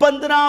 15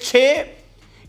6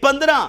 15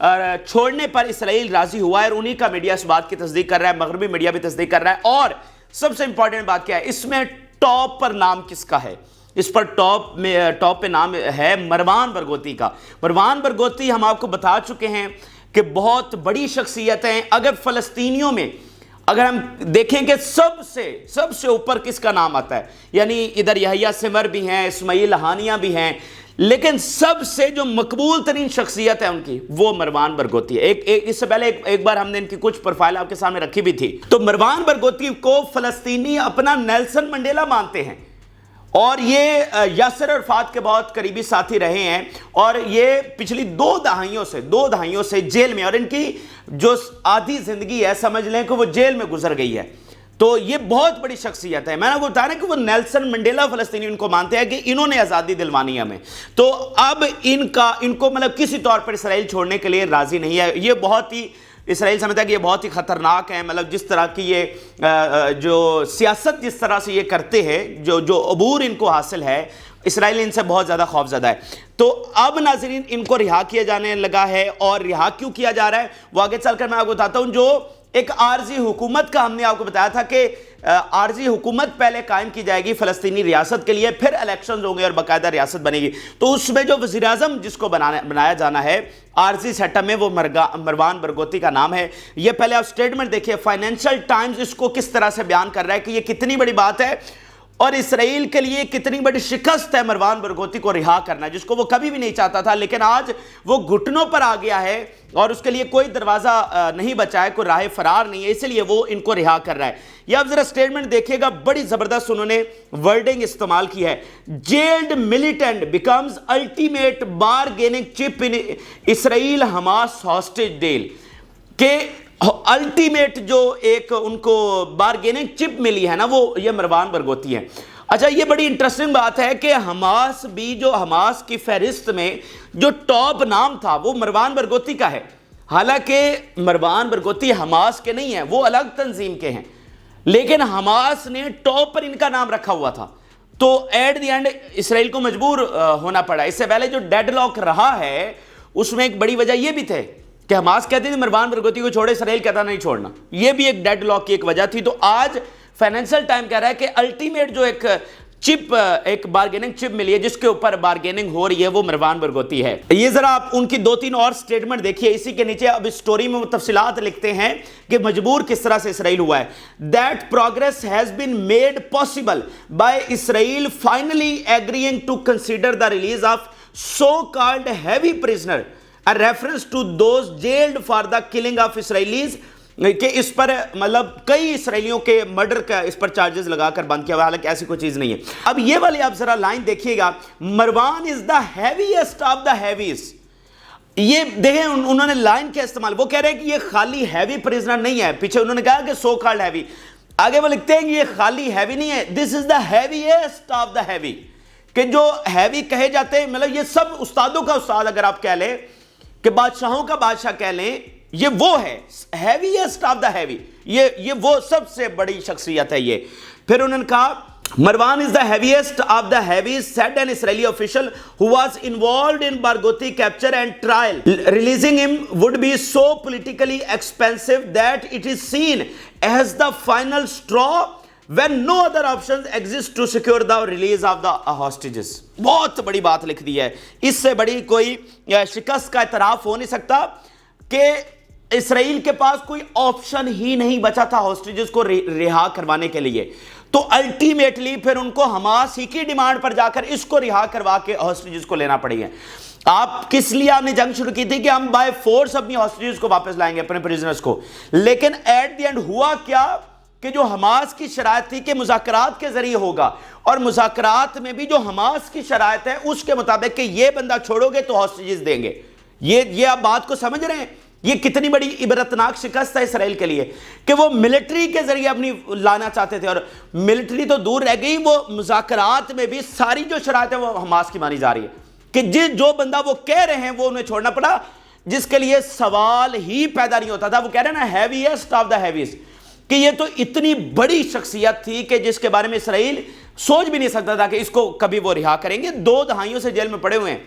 چھوڑنے پر اسرائیل راضی ہوا ہے، اور انہی کا میڈیا اس بات کی تصدیق کر رہا ہے، مغربی میڈیا بھی تصدیق کر رہا ہے۔ اور سب سے امپورٹنٹ بات کیا ہے، اس میں ٹاپ پر نام کس کا ہے؟ اس پر ٹاپ پہ نام ہے مروان برغوثی کا۔ مروان برغوثی ہم آپ کو بتا چکے ہیں کہ بہت بڑی شخصیت ہیں۔ اگر فلسطینیوں میں اگر ہم دیکھیں کہ سب سے اوپر کس کا نام آتا ہے، یعنی ادھر یحییٰ سمر بھی ہیں، اسماعیل ہانیہ بھی ہیں، لیکن سب سے جو مقبول ترین شخصیت ہے ان کی، وہ مروان برغوثی ہے۔ اس سے پہلے ایک بار ہم نے ان کی کچھ پروفائل آپ کے سامنے رکھی بھی تھی۔ تو مروان برغوثی کو فلسطینی اپنا نیلسن منڈیلا مانتے ہیں، اور یہ یاسر عرفات کے بہت قریبی ساتھی رہے ہیں، اور یہ پچھلی دو دہائیوں سے جیل میں، اور ان کی جو آدھی زندگی ہے سمجھ لیں کہ وہ جیل میں گزر گئی ہے۔ تو یہ بہت بڑی شخصیت ہے۔ میں نے وہ بتایا نا کہ وہ نیلسن منڈیلا فلسطینی ان کو مانتے ہیں کہ انہوں نے آزادی دلوانی ہمیں۔ تو اب ان کو مطلب کسی طور پر اسرائیل چھوڑنے کے لیے راضی نہیں ہے۔ یہ بہت ہی اسرائیل سمجھتا ہے کہ یہ بہت ہی خطرناک ہے، مطلب جس طرح کی یہ جو سیاست جس طرح سے یہ کرتے ہیں، جو عبور ان کو حاصل ہے، اسرائیل ان سے بہت زیادہ خوف زدہ ہے۔ تو اب ناظرین ان کو رہا کیا جانے لگا ہے، اور رہا کیوں کیا جا رہا ہے وہ آگے چل کر میں آپ کو بتاتا ہوں۔ جو ایک عارضی حکومت کا ہم نے آپ کو بتایا تھا کہ عارضی حکومت پہلے قائم کی جائے گی فلسطینی ریاست کے لیے، پھر الیکشنز ہوں گے اور باقاعدہ ریاست بنے گی۔ تو اس میں جو وزیر اعظم جس کو بنایا جانا ہے عارضی سیٹ اپ میں، وہ مروان برغوثی کا نام ہے۔ یہ پہلے آپ سٹیٹمنٹ دیکھیے، فائنینشل ٹائمز اس کو کس طرح سے بیان کر رہا ہے کہ یہ کتنی بڑی بات ہے اور اسرائیل کے لیے کتنی بڑی شکست ہے مروان برغوثی کو رہا کرنا، جس کو وہ کبھی بھی نہیں چاہتا تھا، لیکن آج وہ گھٹنوں پر آ گیا ہے اور اس کے لیے کوئی دروازہ نہیں بچا ہے، کوئی راہ فرار نہیں ہے، اس لیے وہ ان کو رہا کر رہا ہے۔ یہ آپ ذرا سٹیٹمنٹ دیکھیے گا، بڑی زبردست انہوں نے ورڈنگ استعمال کی ہے۔ Jailed militant becomes ultimate bargaining chip in Israel Hamas hostage deal, کہ الٹیمیٹ جو ایک ان کو بارگیننگ چپ ملی ہے نا، وہ یہ مروان برغوثی ہے۔ اچھا، یہ بڑی انٹرسٹنگ بات ہے کہ حماس بھی، جو حماس کی فہرست میں جو ٹاپ نام تھا وہ مروان برغوثی کا ہے، حالانکہ مروان برغوثی حماس کے نہیں ہیں، وہ الگ تنظیم کے ہیں، لیکن حماس نے ٹاپ پر ان کا نام رکھا ہوا تھا۔ تو ایٹ دی اینڈ اسرائیل کو مجبور ہونا پڑا۔ اس سے پہلے جو ڈیڈ لاک رہا ہے اس میں ایک بڑی وجہ یہ بھی تھے کہ حماس کہتے تھے مروان برغوثی کو چھوڑے، اسرائیل کہتا نہیں چھوڑنا، یہ بھی ایک ڈیڈ لاک کی ایک وجہ تھی۔ تو آج فائنینشل ٹائم کہہ رہا ہے کہ الٹیمیٹ جو ایک بارگیننگ چپ ملی ہے جس کے اوپر بارگیننگ ہو رہی ہے، وہ مروان برغوثی ہے۔ یہ ذرا آپ ان کی 2-3 اور سٹیٹمنٹ دیکھیے اسی کے نیچے۔ اب اس سٹوری میں وہ تفصیلات لکھتے ہیں کہ مجبور کس طرح سے اسرائیل ہوا ہے۔ That progress has been made possible by Israel finally agreeing to consider the release of so-called heavy prisoner, a reference to those jailed for the killing of Israelis، کہ اس پر مطلب کئی اسرائیلیوں کے مرڈر کا اس پر چارجز لگا کر بند کیا ہوا، حالانکہ ایسی کوئی چیز نہیں ہے۔ اب یہ والی آپ ذرا لائن دیکھیے گا، مروان از دا ہیویسٹ آف دا ہیویز۔ یہ دیکھیں انہوں نے لائن کیا استعمال، وہ کہہ رہے ہیں کہ یہ خالی ہیوی پریزنر نہیں ہے، پیچھے انہوں نے کہا کہ سو کالڈ ہیوی، آگے وہ لکھتے ہیں کہ یہ خالی ہیوی نہیں ہے، دس از دا ہیویسٹ آف دا ہیوی، کہ جو ہیوی کہے جاتے ہیں، مطلب یہ سب استادوں کا استاد اگر آپ کہہ لیں، کہ بادشاہوں کا بادشاہ کہہ لیں، یہ وہ ہے ہیویسٹ آف دا ہیوی، یہ وہ سب سے بڑی شخصیت ہے یہ۔ پھر انہوں نے کہا Marwan is the heaviest of the heavies, said an Israeli official who was involved in Barghouti capture and trial. Releasing him would be so politically expensive that it is seen as the final straw when no other options exist to secure the release of the hostages. بہت بڑی بات لکھ دی ہے، اس سے بڑی کوئی شکست کا اعتراف ہو نہیں سکتا کہ اسرائیل کے پاس کوئی آپشن ہی نہیں بچا تھا ہاسٹیجز کو رہا کروانے کے لیے۔ تو الٹیمیٹلی پھر ان کو حماس ہی کی ڈیمانڈ پر جا کر اس کو رہا کروا کے ہاسٹیجز کو لینا پڑی ہے۔ آپ کس لیے آپ نے جنگ شروع کی تھی کہ ہم بائی فورس اپنی ہاسٹیجز کو واپس لائیں گے، اپنے پریزنرز کو، لیکن ایٹ دی اینڈ ہوا کیا کہ جو حماس کی شرائط تھی کہ مذاکرات کے ذریعے ہوگا، اور مذاکرات میں بھی جو حماس کی شرائط ہے اس کے مطابق کہ یہ بندہ چھوڑو گے تو ہاسٹیجز دیں گے۔ یہ آپ بات کو سمجھ رہے ہیں؟ یہ کتنی بڑی عبرتناک شکست ہے اسرائیل کے لیے کہ وہ ملٹری کے ذریعے اپنی لانا چاہتے تھے، اور ملٹری تو دور رہ گئی، وہ مذاکرات میں بھی ساری جو شرائط ہے وہ حماس کی مانی جا رہی ہے کہ جو بندہ وہ کہہ رہے ہیں وہ انہیں چھوڑنا پڑا، جس کے لیے سوال ہی پیدا نہیں ہوتا تھا۔ وہ کہہ رہے ہیں نا ہیویسٹ آف دا ہیویز، کہ یہ تو اتنی بڑی شخصیت تھی کہ جس کے بارے میں اسرائیل سوچ بھی نہیں سکتا تھا کہ اس کو کبھی وہ رہا کریں گے۔ 2 دہائیوں سے جیل میں پڑے ہوئے ہیں،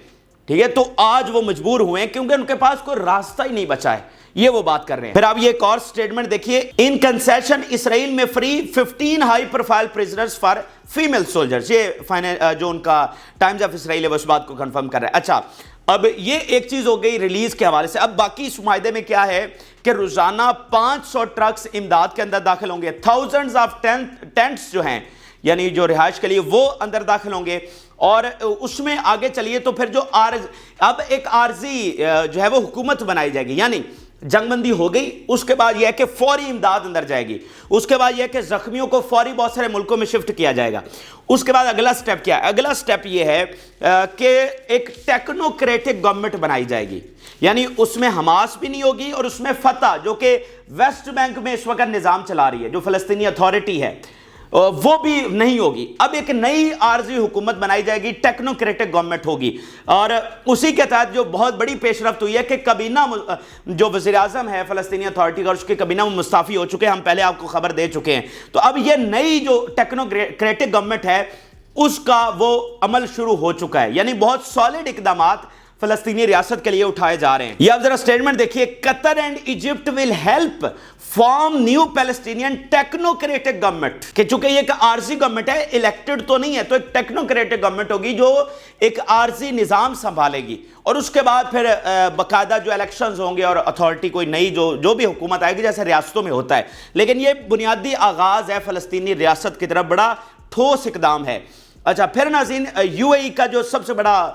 ٹھیک ہے، تو آج وہ مجبور ہوئے ہیں کیونکہ ان کے پاس کوئی راستہ ہی نہیں بچا ہے، یہ وہ بات کر رہے ہیں۔ پھر آپ یہ ایک اور سٹیٹمنٹ دیکھیے، ان کنسیشن اسرائیل میں free 15 high profile prisoners for female soldiers, یہ جو ان کا ٹائمز آف اسرائیل ہے وہ اس بات کو کنفرم کر رہا ہے۔ اچھا، اب یہ ایک چیز ہو گئی ریلیز کے حوالے سے۔ اب باقی اس معاہدے میں کیا ہے کہ روزانہ 500 ٹرکس امداد کے اندر داخل ہوں گے، تھاؤزنڈز آف ٹینٹس جو ہیں یعنی جو رہائش کے لیے وہ اندر داخل ہوں گے، اور اس میں آگے چلیے تو پھر جو اب ایک عارضی جو ہے وہ حکومت بنائی جائے گی، یعنی جنگ بندی ہو گئی، اس کے بعد یہ ہے کہ فوری امداد اندر جائے گی، اس کے بعد یہ ہے کہ زخمیوں کو فوری بہت سارے ملکوں میں شفٹ کیا جائے گا۔ اس کے بعد اگلا سٹیپ کیا ہے؟ اگلا سٹیپ یہ ہے کہ ایک ٹیکنوکریٹک گورنمنٹ بنائی جائے گی، یعنی اس میں حماس بھی نہیں ہوگی اور اس میں فتح جو کہ ویسٹ بینک میں اس وقت نظام چلا رہی ہے، جو فلسطینی اتھارٹی ہے، وہ بھی نہیں ہوگی۔ اب ایک نئی عارضی حکومت بنائی جائے گی، ٹیکنوکریٹک گورنمنٹ ہوگی، اور اسی کے تحت جو بہت بڑی پیش رفت ہوئی ہے کہ کابینہ جو وزیر اعظم ہے فلسطینی اتھارٹی کا، اس کے کابینہ میں مستعفی ہو چکے ہیں، ہم پہلے آپ کو خبر دے چکے ہیں۔ تو اب یہ نئی جو ٹیکنوکریٹک گورنمنٹ ہے اس کا وہ عمل شروع ہو چکا ہے، یعنی بہت سالڈ اقدامات فلسطینی ریاست کے لیے اٹھائے جا رہے ہیں۔ یہ آپ ذرا سٹیٹمنٹ دیکھیے، Qatar and Egypt will help form new Palestinian technocratic government, کہ چونکہ یہ ایک عارضی گورنمنٹ ہے، الیکٹڈ تو نہیں ہے، تو ایک ٹیکنوکریٹک گورنمنٹ ہوگی جو ایک عارضی نظام سنبھالے گی، اور اس کے بعد پھر باقاعدہ جو الیکشنز ہوں گے اور اتھارٹی کوئی نئی جو بھی حکومت آئے گی جیسے ریاستوں میں ہوتا ہے۔ لیکن یہ بنیادی آغاز ہے فلسطینی ریاست کی طرف، بڑا ٹھوس اقدام ہے۔ اچھا، پھر ناظرین یو اے ای کا جو سب سے بڑا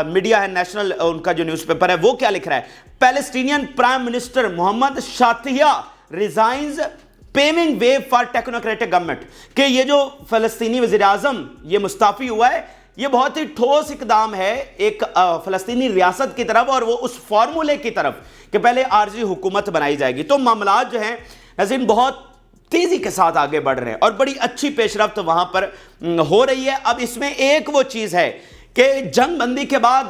میڈیا ہے، نیشنل ان کا جو نیوز پیپر ہے، وہ کیا لکھ رہا ہے؟ Palestinian prime minister Mohammad Shtayyeh resigns paving way for technocratic government, کہ یہ جو فلسطینی وزیر اعظم یہ مستعفی ہوا ہے، یہ بہت ہی ٹھوس اقدام ہے ایک فلسطینی ریاست کی طرف، اور وہ اس فارمولے کی طرف کہ پہلے عارضی حکومت بنائی جائے گی۔ تو معاملات جو ہیں ناظرین بہت تیزی کے ساتھ آگے بڑھ رہے ہیں اور بڑی اچھی پیش رفت وہاں پر ہو رہی ہے۔ اب اس میں ایک وہ چیز ہے کہ جنگ بندی کے بعد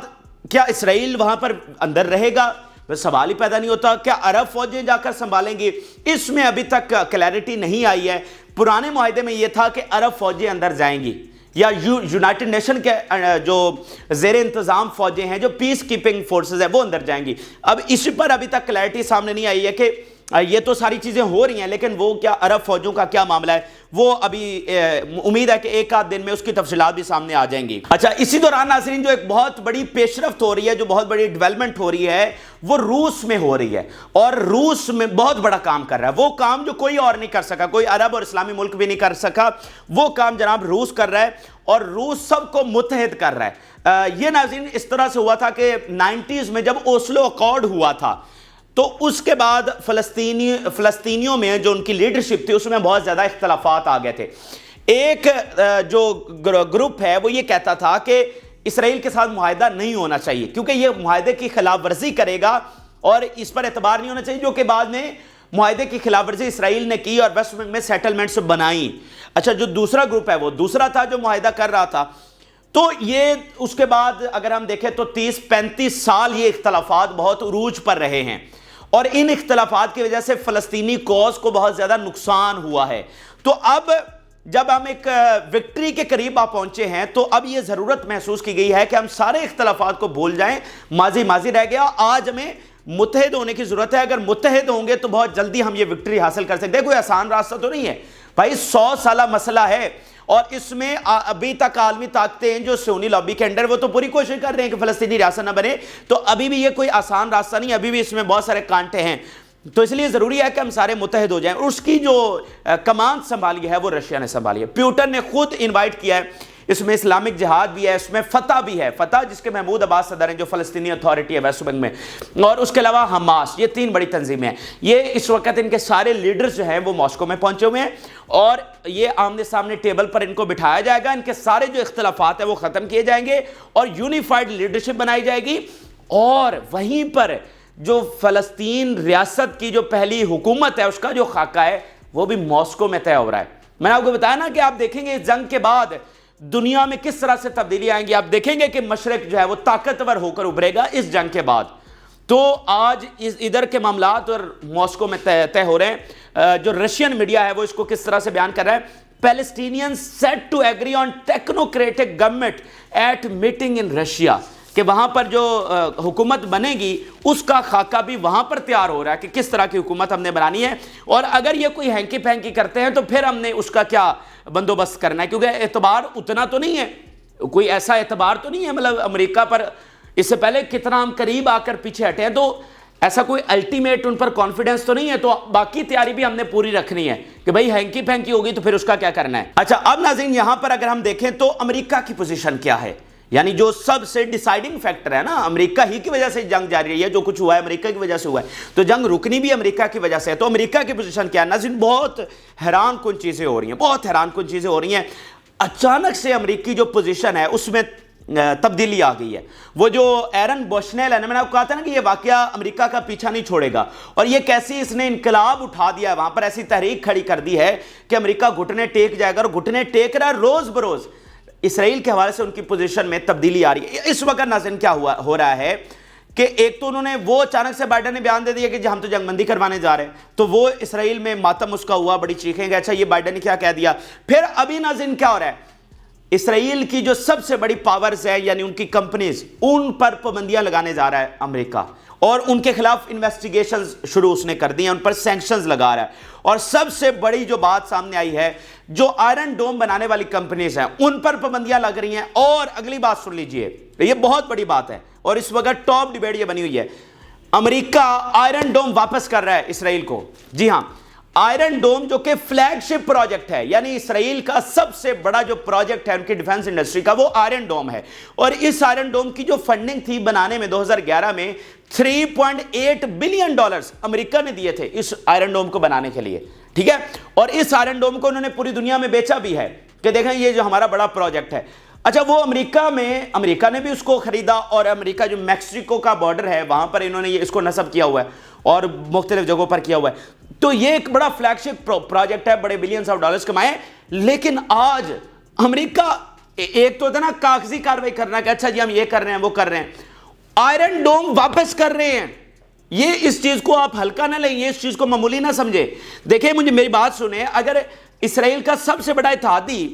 کیا اسرائیل وہاں پر اندر رہے گا؟ سوال ہی پیدا نہیں ہوتا، کیا عرب فوجیں جا کر سنبھالیں گی؟ اس میں ابھی تک کلیئرٹی نہیں آئی ہے۔ پرانے معاہدے میں یہ تھا کہ عرب فوجیں اندر جائیں گی، یا یونائٹڈ نیشن کے جو زیر انتظام فوجیں ہیں، جو پیس کیپنگ فورسز ہیں، وہ اندر جائیں گی۔ اب اس پر ابھی تک کلیئرٹی سامنے نہیں آئی ہے کہ یہ تو ساری چیزیں ہو رہی ہیں، لیکن وہ کیا عرب فوجوں کا کیا معاملہ ہے، وہ ابھی امید ہے کہ ایک آدھ دن میں اس کی تفصیلات بھی سامنے آ جائیں گی۔ اچھا، اسی دوران ناظرین جو ایک بہت بڑی پیش رفت ہو رہی ہے، جو بہت بڑی ڈیولپمنٹ ہو رہی ہے، وہ روس میں ہو رہی ہے، اور روس میں بہت بڑا کام کر رہا ہے، وہ کام جو کوئی اور نہیں کر سکا، کوئی عرب اور اسلامی ملک بھی نہیں کر سکا، وہ کام جناب روس کر رہا ہے، اور روس سب کو متحد کر رہا ہے۔ یہ ناظرین اس طرح سے ہوا تھا کہ 90s میں جب اوسلو اکارڈ ہوا تھا، تو اس کے بعد فلسطینیوں میں جو ان کی لیڈرشپ تھی اس میں بہت زیادہ اختلافات آ گئے تھے۔ ایک جو گروپ ہے وہ یہ کہتا تھا کہ اسرائیل کے ساتھ معاہدہ نہیں ہونا چاہیے کیونکہ یہ معاہدے کی خلاف ورزی کرے گا اور اس پر اعتبار نہیں ہونا چاہیے، جو کہ بعد میں معاہدے کی خلاف ورزی اسرائیل نے کی اور ویسٹ بینک میں سیٹلمنٹس بنائیں۔ اچھا، جو دوسرا گروپ ہے وہ دوسرا تھا جو معاہدہ کر رہا تھا، تو یہ اس کے بعد اگر ہم دیکھیں تو 30-35 سال یہ اختلافات بہت عروج پر رہے ہیں، اور ان اختلافات کی وجہ سے فلسطینی کوز کو بہت زیادہ نقصان ہوا ہے۔ تو اب جب ہم ایک وکٹری کے قریب پہنچے ہیں تو اب یہ ضرورت محسوس کی گئی ہے کہ ہم سارے اختلافات کو بھول جائیں، ماضی رہ گیا، آج ہمیں متحد ہونے کی ضرورت ہے۔ اگر متحد ہوں گے تو بہت جلدی ہم یہ وکٹری حاصل کر سکتے ہیں۔ کوئی آسان راستہ تو نہیں ہے بھائی، 100 سالہ مسئلہ ہے، اور اس میں ابھی تک عالمی طاقتیں ہیں جو سونی لابی کے انڈر، وہ تو پوری کوشش کر رہے ہیں کہ فلسطینی ریاست نہ بنے، تو ابھی بھی یہ کوئی آسان راستہ نہیں، ابھی بھی اس میں بہت سارے کانٹے ہیں۔ تو اس لیے ضروری ہے کہ ہم سارے متحد ہو جائیں، اور اس کی جو کمان سنبھالی ہے وہ رشیا نے سنبھالی ہے۔ پیوٹن نے خود انوائٹ کیا ہے، اس میں اسلامک جہاد بھی ہے، اس میں فتح بھی ہے، فتح جس کے محمود عباس صدر ہیں جو فلسطینی اتھارٹی ہے ویسٹ بینک میں، اور اس کے علاوہ حماس، یہ 3 بڑی تنظیمیں ہیں۔ یہ اس وقت ان کے سارے لیڈرز جو ہیں وہ ماسکو میں پہنچے ہوئے ہیں، اور یہ آمنے سامنے ٹیبل پر ان کو بٹھایا جائے گا، ان کے سارے جو اختلافات ہیں وہ ختم کیے جائیں گے اور یونیفائڈ لیڈرشپ بنائی جائے گی، اور وہیں پر جو فلسطین ریاست کی جو پہلی حکومت ہے اس کا جو خاکہ ہے وہ بھی ماسکو میں طے ہو رہا ہے۔ میں نے آپ کو بتایا نا کہ آپ دیکھیں گے اس جنگ کے بعد دنیا میں کس طرح سے تبدیلی آئیں گی، آپ دیکھیں گے کہ مشرق جو ہے وہ طاقتور ہو کر ابھرے گا اس جنگ کے بعد۔ تو آج ادھر کے معاملات اور ماسکو میں طے ہو رہے ہیں۔ جو رشین میڈیا ہے وہ اس کو کس طرح سے بیان کر رہا ہے، Palestinians said to agree on technocratic government at meeting in Russia۔ کہ وہاں پر جو حکومت بنے گی اس کا خاکہ بھی وہاں پر تیار ہو رہا ہے کہ کس طرح کی حکومت ہم نے بنانی ہے، اور اگر یہ کوئی ہینکی پھینکی کرتے ہیں تو پھر ہم نے اس کا کیا بندوبست کرنا ہے، کیونکہ اعتبار اتنا تو نہیں ہے، کوئی ایسا اعتبار تو نہیں ہے، مطلب امریکہ پر اس سے پہلے کتنا ہم قریب آ کر پیچھے ہٹے ہیں، تو ایسا کوئی الٹیمیٹ ان پر کانفیڈنس تو نہیں ہے، تو باقی تیاری بھی ہم نے پوری رکھنی ہے کہ بھئی ہینکی پھینکی ہوگی تو پھر اس کا کیا کرنا ہے۔ اچھا اب ناظرین یہاں پر اگر ہم دیکھیں تو امریکہ کی پوزیشن کیا ہے، یعنی جو سب سے ڈیسائیڈنگ فیکٹر ہے نا، امریکہ ہی کی وجہ سے جنگ جاری رہی ہے، جو کچھ ہوا ہے امریکہ کی وجہ سے ہوا ہے، تو جنگ رکنی بھی امریکہ کی وجہ سے ہے، تو امریکہ کی پوزیشن کیا ہے ناظرین؟ بہت حیران کن چیزیں ہو رہی ہیں، بہت حیران کن چیزیں ہو رہی ہیں۔ اچانک سے امریکی جو پوزیشن ہے اس میں تبدیلی آ گئی ہے۔ وہ جو ایرن بوشنیل ہے، میں نے آپ کو کہا تھا نا کہ یہ واقعہ امریکہ کا پیچھا نہیں چھوڑے گا، اور یہ کیسی اس نے انقلاب اٹھا دیا ہے، وہاں پر ایسی تحریک کھڑی کر دی ہے کہ امریکہ گھٹنے ٹیک جائے گا، اور گھٹنے ٹیک رہا ہے روز بروز۔ اسرائیل کے حوالے سے ان کی پوزیشن میں تبدیلی آ رہی ہے۔ اس وقت ناظرین کیا ہو رہا ہے کہ ایک تو انہوں نے وہ اچانک سے بائیڈن نے بیان دے دیا کہ ہم تو جنگ بندی کروانے جا رہے ہیں، تو وہ اسرائیل میں ماتم اس کا ہوا، بڑی چیخیں گے، اچھا یہ بائیڈن نے کیا کہہ دیا۔ پھر ابھی ناظرین کیا ہو رہا ہے، اسرائیل کی جو سب سے بڑی پاورز ہے یعنی ان کی کمپنیز، ان پر پابندیاں لگانے جا رہا ہے امریکہ، اور ان کے خلاف انویسٹیگیشنز شروع اس نے کر دی ہیں، ان پر سینکشنز لگا رہا ہے۔ اور سب سے بڑی جو بات سامنے آئی ہے، جو آئرن ڈوم بنانے والی کمپنیز ہیں ان پر پابندیاں لگ رہی ہیں، اور اگلی بات سن لیجئے، یہ بہت بڑی بات ہے اور اس وقت ٹاپ ڈیبیٹ یہ بنی ہوئی ہے، امریکہ آئرن ڈوم واپس کر رہا ہے اسرائیل کو۔ جی ہاں، آئرن ڈوم جو کہ فلیگ شپ پروجیکٹ ہے، یعنی اسرائیل کا سب سے بڑا جو پروجیکٹ ہے ان کی ڈیفنس انڈسٹری کا، وہ آئرن ڈوم ہے، اور اس آئرن ڈوم کی جو فنڈنگ تھی بنانے میں 2011 میں 3.8 بلین ڈالرز امریکہ نے دیے تھے اس آئرن ڈوم کو بنانے کے لیے، ٹھیک ہے، اور اس آئرن ڈوم کو انہوں نے پوری دنیا میں بیچا بھی ہے کہ دیکھیں یہ جو ہمارا بڑا پروجیکٹ ہے۔ اچھا وہ امریکہ نے بھی اس کو خریدا، اور امریکہ جو میکسیکو کا بارڈر ہے وہاں پر انہوں نے اس کو نصب کیا ہوا ہے اور مختلف جگہوں پر کیا ہوا ہے، تو یہ ایک بڑا فلیگ شپ پروجیکٹ ہے، بڑے بلینز آف ڈالرز کمائے۔ لیکن آج امریکہ ایک تو نا کاغذی کاروائی کرنا کہ اچھا جی ہم یہ کر رہے ہیں وہ کر رہے ہیں، آئرن ڈوم واپس کر رہے ہیں، یہ اس چیز کو آپ ہلکا نہ لیں، یہ اس چیز کو معمولی نہ سمجھیں۔ دیکھیں مجھے میری بات سنیں، اگر اسرائیل کا سب سے بڑا اتحادی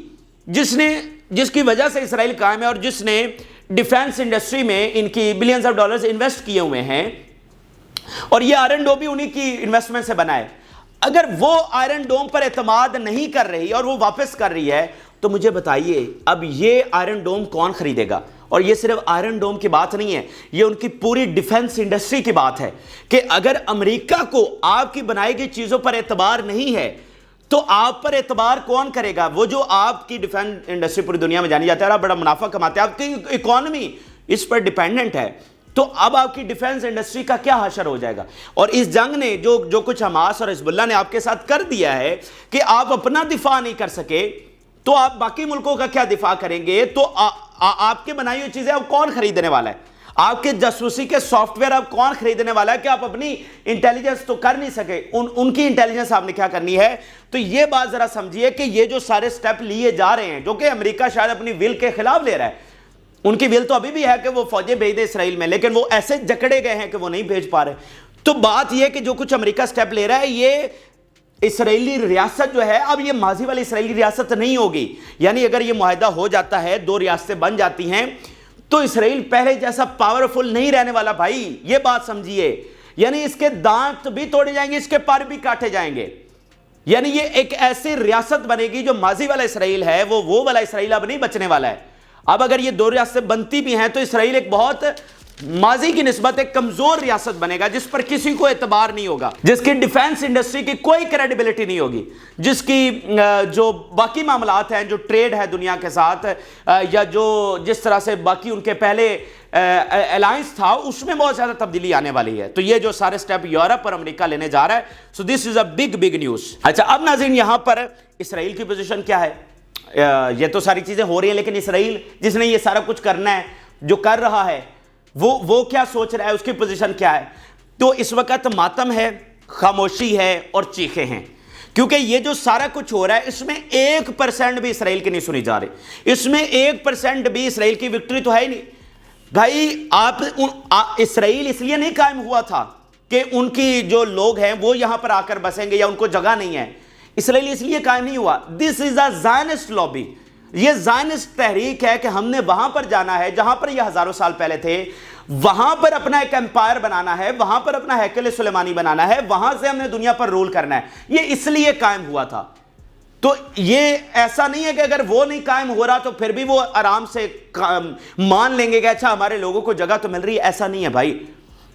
جس کی وجہ سے اسرائیل قائم ہے اور جس نے ڈیفنس انڈسٹری میں ان کی بلینز آف ڈالرز انویسٹ کیے ہوئے ہیں، اور یہ آئرن ڈوم بھی انہی کی انویسٹمنٹ سے بنا ہے، اگر وہ آئرن ڈوم پر اعتماد نہیں کر رہی اور وہ واپس کر رہی ہے تو مجھے بتائیے اب یہ آئرن ڈوم کون خریدے گا؟ اور یہ صرف آئرن ڈوم کی بات نہیں ہے، یہ ان کی پوری ڈیفنس انڈسٹری کی بات ہے کہ اگر امریکہ کو آپ کی بنائی گئی چیزوں پر اعتبار نہیں ہے تو آپ پر اعتبار کون کرے گا؟ وہ جو آپ کی ڈیفنس انڈسٹری پوری دنیا میں جانی جاتی ہے اور آپ بڑا منافع کماتے ہیں، آپ کی اکانومی اس پر ڈیپینڈنٹ ہے، تو اب آپ کی ڈیفنس انڈسٹری کا کیا حشر ہو جائے گا؟ اور اس جنگ نے جو کچھ حماس اور حزب اللہ نے آپ کے ساتھ کر دیا ہے کہ آپ اپنا دفاع نہیں کر سکے تو آپ باقی ملکوں کا کیا دفاع کریں گے؟ تو آپ کے بنائی ہوئی چیزیں اب کون خریدنے والا ہے؟ آپ کے جاسوسی کے سافٹ ویئر اب کون خریدنے والا ہے کہ آپ اپنی انٹیلیجنس تو کر نہیں سکے، ان کی انٹیلیجنس آپ نے کیا کرنی ہے؟ تو یہ بات ذرا سمجھیے کہ یہ جو سارے سٹیپ لیے جا رہے ہیں جو کہ امریکہ شاید اپنی ول کے خلاف لے رہا ہے، ان کی ول تو ابھی بھی ہے کہ وہ فوجیں بھیج دے اسرائیل میں، لیکن وہ ایسے جکڑے گئے ہیں کہ وہ نہیں بھیج پا رہے، تو بات یہ کہ جو کچھ امریکہ سٹیپ لے رہا ہے یہ اسرائیلی ریاست جو ہے اب یہ ماضی والی اسرائیلی ریاست نہیں ہوگی، یعنی اگر یہ معاہدہ ہو جاتا ہے، دو ریاستیں بن جاتی ہیں تو اسرائیل پہلے جیسا پاورفل نہیں رہنے والا بھائی، یہ بات سمجھیے، یعنی اس کے دانت بھی توڑے جائیں گے، اس کے پر بھی کاٹے جائیں گے، یعنی یہ ایک ایسی ریاست بنے گی جو ماضی والا اسرائیل ہے وہ والا اسرائیل اب نہیں بچنے والا ہے۔ اب اگر یہ دو ریاستیں بنتی بھی ہیں تو اسرائیل ایک بہت ماضی کی نسبت ایک کمزور ریاست بنے گا جس پر کسی کو اعتبار نہیں ہوگا، جس کی ڈیفنس انڈسٹری کی کوئی کریڈیبلٹی نہیں ہوگی، جس کی جو باقی معاملات ہیں، جو ٹریڈ ہے دنیا کے ساتھ، یا جو جس طرح سے باقی ان کے پہلے الائنس تھا اس میں بہت زیادہ تبدیلی آنے والی ہے۔ تو یہ جو سارے سٹیپ یورپ اور امریکہ لینے جا رہا ہے، سو دس از اے بگ نیوز۔ اچھا اب ناظرین یہاں پر اسرائیل کی پوزیشن کیا ہے؟ یہ تو ساری چیزیں ہو رہی ہیں لیکن اسرائیل جس نے یہ سارا کچھ کرنا ہے، جو کر رہا ہے، وہ کیا سوچ رہا ہے، اس کی پوزیشن کیا ہے؟ تو اس وقت ماتم ہے، خاموشی ہے اور چیخیں ہیں، کیونکہ یہ جو سارا کچھ ہو رہا ہے اس میں 1% بھی اسرائیل کی نہیں سنی جا رہی، اس میں 1% بھی اسرائیل کی وکٹری تو ہے ہی نہیں بھائی۔ اسرائیل اس لیے نہیں قائم ہوا تھا کہ ان کی جو لوگ ہیں وہ یہاں پر آ کر بسیں گے یا ان کو جگہ نہیں ہے، اسرائیل اس لیے قائم نہیں ہوا، دس از اے زائنسٹ لابی، یہ زائنسٹ تحریک ہے کہ ہم نے وہاں پر جانا ہے جہاں پر یہ ہزاروں سال پہلے تھے، وہاں پر اپنا ایک امپائر بنانا ہے، وہاں پر اپنا ہیکل سلیمانی بنانا ہے، وہاں سے ہم نے دنیا پر رول کرنا ہے. یہ اس لیے قائم ہوا تھا. تو یہ ایسا نہیں ہے کہ اگر وہ نہیں قائم ہو رہا تو پھر بھی وہ آرام سے مان لیں گے کہ اچھا ہمارے لوگوں کو جگہ تو مل رہی ہے. ایسا نہیں ہے بھائی.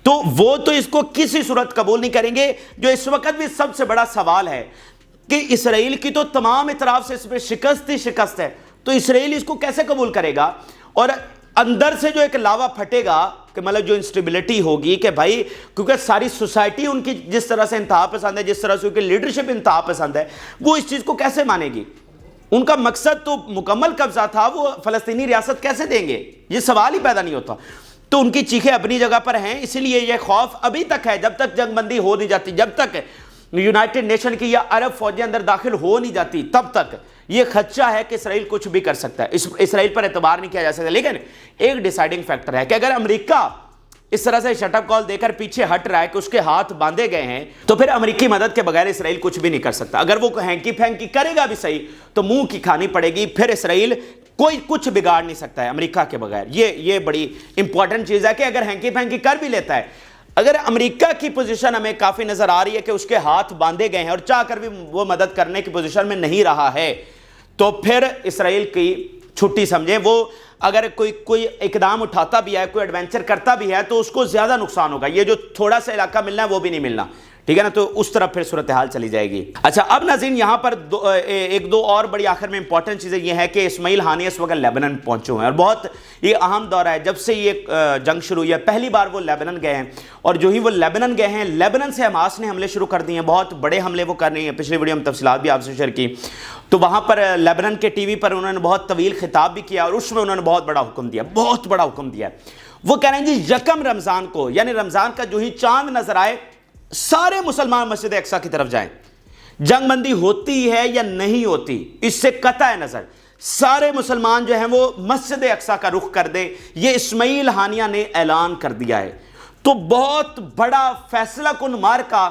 تو وہ تو اس کو کسی صورت قبول نہیں کریں گے. جو اس وقت بھی سب سے بڑا سوال ہے کہ اسرائیل کی تو تمام اطراف سے اس پہ شکست ہے، تو اسرائیل اس کو کیسے قبول کرے گا؟ اور اندر سے جو ایک لاوا پھٹے گا کہ مطلب جو انسٹیبلٹی ہوگی کہ بھائی کیونکہ ساری سوسائٹی ان کی جس طرح سے انتہا پسند ہے، جس طرح سے ان کی لیڈرشپ انتہا پسند ہے، وہ اس چیز کو کیسے مانے گی؟ ان کا مقصد تو مکمل قبضہ تھا، وہ فلسطینی ریاست کیسے دیں گے؟ یہ سوال ہی پیدا نہیں ہوتا. تو ان کی چیخیں اپنی جگہ پر ہیں، اسی لیے یہ خوف ابھی تک ہے. جب تک جنگ بندی ہو نہیں جاتی، جب تک یونائٹڈ نیشن کی یا عرب فوجیں اندر داخل ہو نہیں جاتی، تب تک یہ خدشہ ہے کہ اسرائیل کچھ بھی کر سکتا ہے. اسرائیل پر اعتبار نہیں کیا جا سکتا. لیکن ایک ڈیسائیڈنگ فیکٹر ہے کہ اگر امریکہ اس طرح سے شٹ اپ کال دے کر پیچھے ہٹ رہا ہے کہ اس کے ہاتھ باندھے گئے ہیں، تو پھر امریکی مدد کے بغیر اسرائیل کچھ بھی نہیں کر سکتا. اگر وہ ہینکی پھینکی کرے گا بھی صحیح تو منہ کی کھانی پڑے گی. پھر اسرائیل کوئی کچھ بگاڑ نہیں سکتا ہے امریکہ کے بغیر. یہ بڑی امپورٹنٹ چیز ہے کہ اگر ہینکی پھینکی کر بھی لیتا ہے، اگر امریکہ کی پوزیشن ہمیں کافی نظر آ رہی ہے کہ اس کے ہاتھ باندھے گئے ہیں اور چاہ کر بھی وہ مدد کرنے کی پوزیشن میں نہیں رہا ہے، تو پھر اسرائیل کی چھٹی سمجھیں. وہ اگر کوئی اقدام اٹھاتا بھی ہے، کوئی ایڈونچر کرتا بھی ہے، تو اس کو زیادہ نقصان ہوگا. یہ جو تھوڑا سا علاقہ ملنا ہے وہ بھی نہیں ملنا. ٹھیک ہے نا؟ تو اس طرف پھر صورتحال چلی جائے گی. اچھا، اب ناظرین یہاں پر ایک دو اور بڑی آخر میں امپورٹنٹ چیزیں یہ ہے کہ اسماعیل ہانیہ اس وقت لیبنن پہنچے ہوئے ہیں، اور بہت یہ اہم دورہ ہے. جب سے یہ جنگ شروع ہوئی ہے پہلی بار وہ لیبنن گئے ہیں، اور جو ہی وہ لیبنن گئے ہیں، لیبنن سے حماس نے حملے شروع کر دیے ہیں. بہت بڑے حملے وہ کر رہے ہیں. پچھلی ویڈیو ہم تفصیلات بھی آپ سے شیئر کی. تو وہاں پر لیبنن کے ٹی وی پر انہوں نے بہت طویل خطاب بھی کیا، اور اس میں انہوں نے بہت بڑا حکم دیا، بہت بڑا حکم دیا. وہ کہہ رہے ہیں جی یکم رمضان کو، یعنی رمضان کا جو ہی چاند نظر آئے، سارے مسلمان مسجد اقصی کی طرف جائیں. جنگ بندی ہوتی ہے یا نہیں ہوتی اس سے قطع نظر سارے مسلمان جو ہیں وہ مسجد اقصی کا رخ کر دیں. یہ اسماعیل ہانیہ نے اعلان کر دیا ہے. تو بہت بڑا فیصلہ کن معرکہ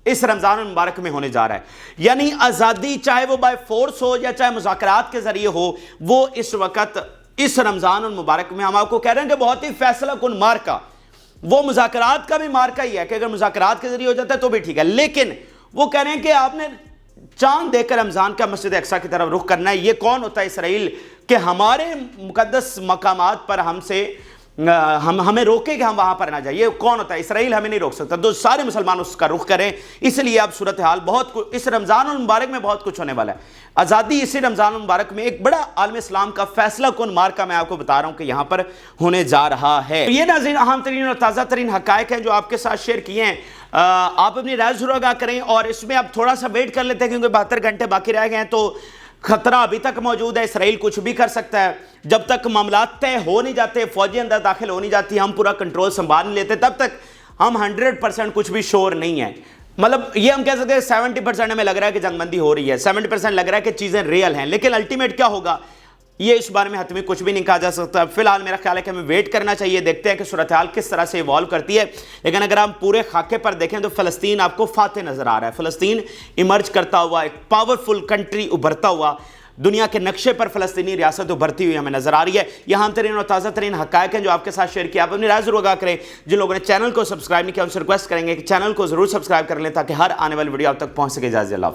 اس رمضان المبارک میں ہونے جا رہا ہے. یعنی آزادی چاہے وہ بائی فورس ہو یا چاہے مذاکرات کے ذریعے ہو، وہ اس وقت اس رمضان المبارک میں ہم آپ کو کہہ رہے ہیں کہ بہت ہی فیصلہ کن معرکہ. وہ مذاکرات کا بھی مارکا ہی ہے کہ اگر مذاکرات کے ذریعے ہو جاتا ہے تو بھی ٹھیک ہے، لیکن وہ کہہ رہے ہیں کہ آپ نے چاند دے کر رمضان کا مسجد اقصی کی طرف رخ کرنا ہے. یہ کون ہوتا ہے اسرائیل کہ ہمارے مقدس مقامات پر ہمیں روکے کہ ہم وہاں پر نہ جائیں؟ یہ کون ہوتا ہے؟ اسرائیل ہمیں نہیں روک سکتا. تو سارے مسلمان اس کا رخ کریں. اس لیے اب صورتحال بہت کچھ اس رمضان المبارک میں بہت کچھ ہونے والا ہے. آزادی اسی رمضان المبارک میں ایک بڑا عالم اسلام کا فیصلہ کن مارکہ میں آپ کو بتا رہا ہوں کہ یہاں پر ہونے جا رہا ہے. یہ ناظرین اہم ترین اور تازہ ترین حقائق ہیں جو آپ کے ساتھ شیئر کیے ہیں. آپ اپنی رائے ضرور آگاہ کریں، اور اس میں اب تھوڑا سا ویٹ کر لیتے ہیں کیونکہ 72 گھنٹے باقی رہ گئے ہیں. تو خطرہ ابھی تک موجود ہے، اسرائیل کچھ بھی کر سکتا ہے. جب تک معاملات طے ہو نہیں جاتے، فوجیں اندر داخل ہو نہیں جاتی، ہم پورا کنٹرول سنبھال نہیں لیتے، تب تک ہم 100% کچھ بھی شور نہیں ہے. مطلب یہ ہم کہہ سکتے ہیں 70% ہمیں لگ رہا ہے کہ جنگ بندی ہو رہی ہے، 70% لگ رہا ہے کہ چیزیں ریئل ہیں، لیکن الٹیمیٹ کیا ہوگا یہ اس بارے میں حتمی کچھ بھی نہیں کہا جا سکتا. فی الحال میرا خیال ہے کہ ہمیں ویٹ کرنا چاہیے، دیکھتے ہیں کہ صورتحال کس طرح سے ایوالو کرتی ہے. لیکن اگر ہم پورے خاکے پر دیکھیں تو فلسطین آپ کو فاتح نظر آ رہا ہے. فلسطین ایمرج کرتا ہوا، ایک پاورفل کنٹری ابھرتا ہوا، دنیا کے نقشے پر فلسطینی ریاست ابھرتی ہوئی ہمیں نظر آ رہی ہے. یہ اہم ترین اور تازہ ترین حقائق ہیں جو آپ کے ساتھ شیئر کیا. آپ اپنی رائے ضرور آگاہ کریں. جن لوگوں نے چینل کو سبسکرائب نہیں کیا ان سے ریکویسٹ کریں گے کہ چینل کو ضرور سبسکرائب کر لیں تاکہ ہر آنے والی ویڈیو آپ تک پہنچ سکے. اجازت اللہ.